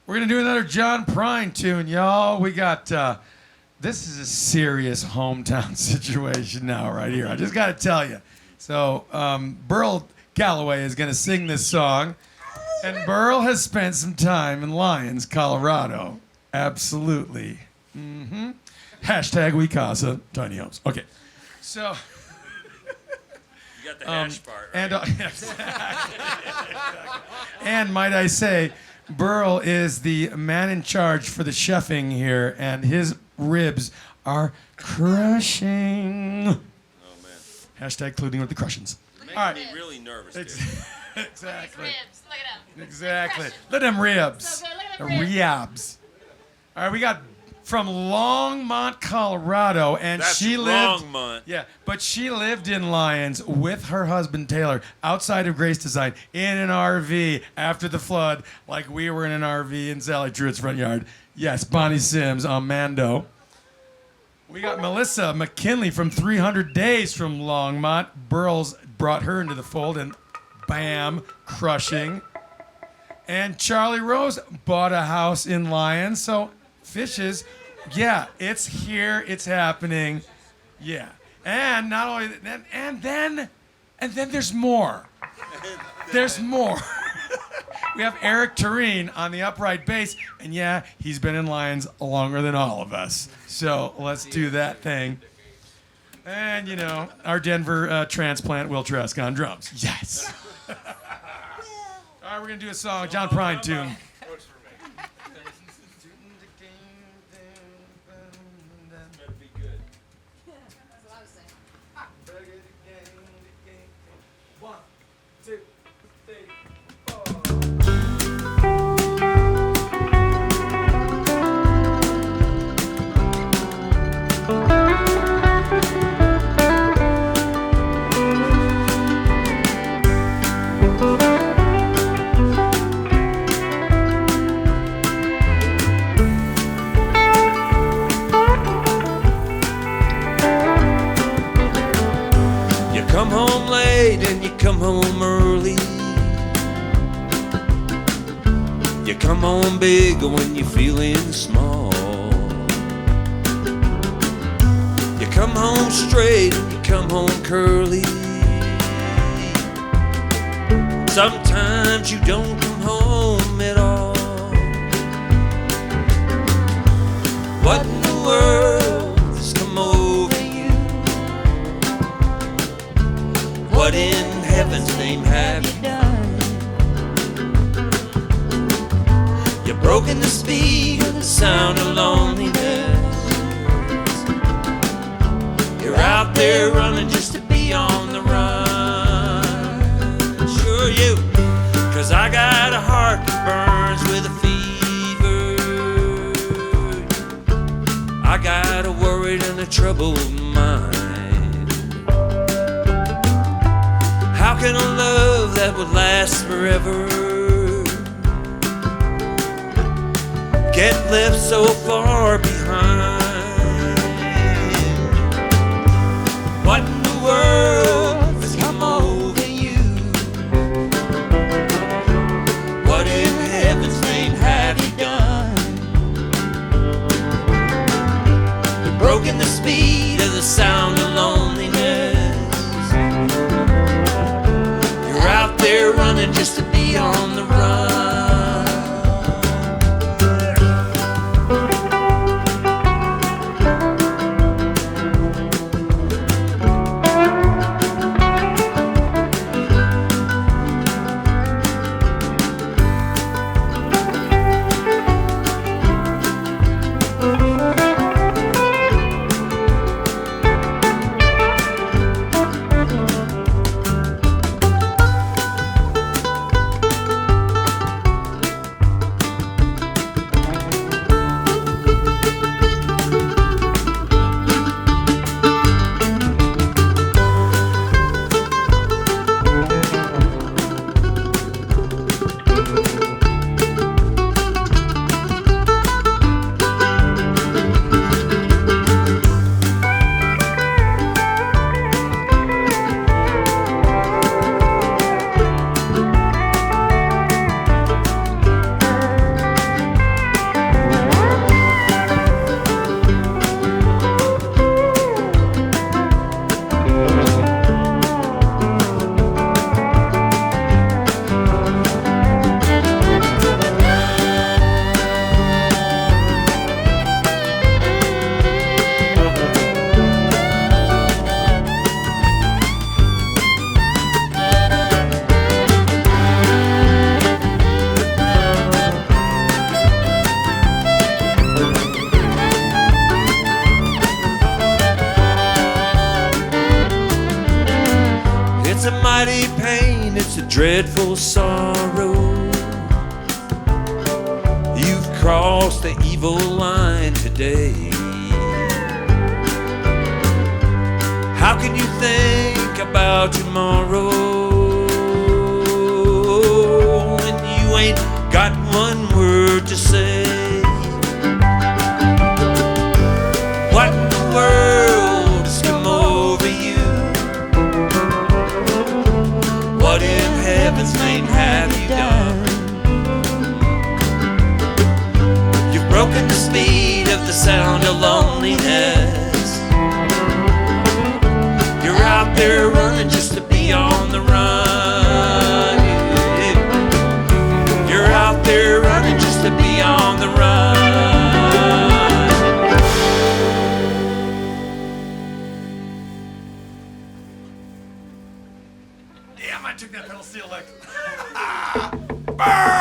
We're going to do another John Prine tune, y'all. We got, this is a serious hometown situation now right here. I just got to tell you. So, Burle Galloway is going to sing this song. And Burle has spent some time in Lyons, Colorado. Absolutely. Mm-hmm. Hashtag We Casa Tiny Homes. Okay. So... You got the hash part, right? And, yes. And might I say, Burle is the man in charge for the chefing here, and his ribs are crushing. Oh, man. Hashtag including with the crushings. Making All right. me really nervous, dude. Exactly. Ribs. Look at them. Exactly. Look at them ribs. So good. Look at The them ribs. ribs. All right, we got from Longmont, Colorado, and That's she lived. Longmont. Yeah, but she lived in Lyons with her husband Taylor, outside of Grace Design, in an RV after the flood, like we were in an RV in Sally Truett's front yard. Yes, Bonnie Sims on Mando. We got Melissa McGinley from 300 Days from Longmont. Burle's brought her into the fold, and bam, crushing. And Charlie Rose bought a house in Lyons, so fishes. Yeah, it's here, it's happening. Yeah. And not only that, and then there's more. There's more. We have Eric Thorin on the upright bass, and yeah, he's been in Lyons longer than all of us. So let's do that thing. And, you know, our Denver transplant, Will Trask on drums. Yes. All right, we're going to do a song, John Prine tune. Come home late and you come home early. You come home big when you're feeling small. You come home straight and you come home curly. Sometimes you don't come home at all. What in the world has come over you? What in heaven's name have you done? You've broken the speed of the sound of loneliness. You're out there running just to be on the run. Sure you, 'cause I got a heart that burns with a fever. I got a worried and a troubled mind. How can a love that would last forever get left so far behind? What in the world has come over you? What in heaven's name have you done? You've broken the speed of the sound of loneliness. Out there running just to be on the run. it's a dreadful sorrow. You've crossed the evil line today. How can you think about tomorrow when you ain't got one word to say? What in the world has come over you? What in heaven's name have you done? You've broken the speed of the sound of loneliness. You're out there running just to be on the run. You're out there running just to be on the run. Damn, I took that pedal steel lick. Burn!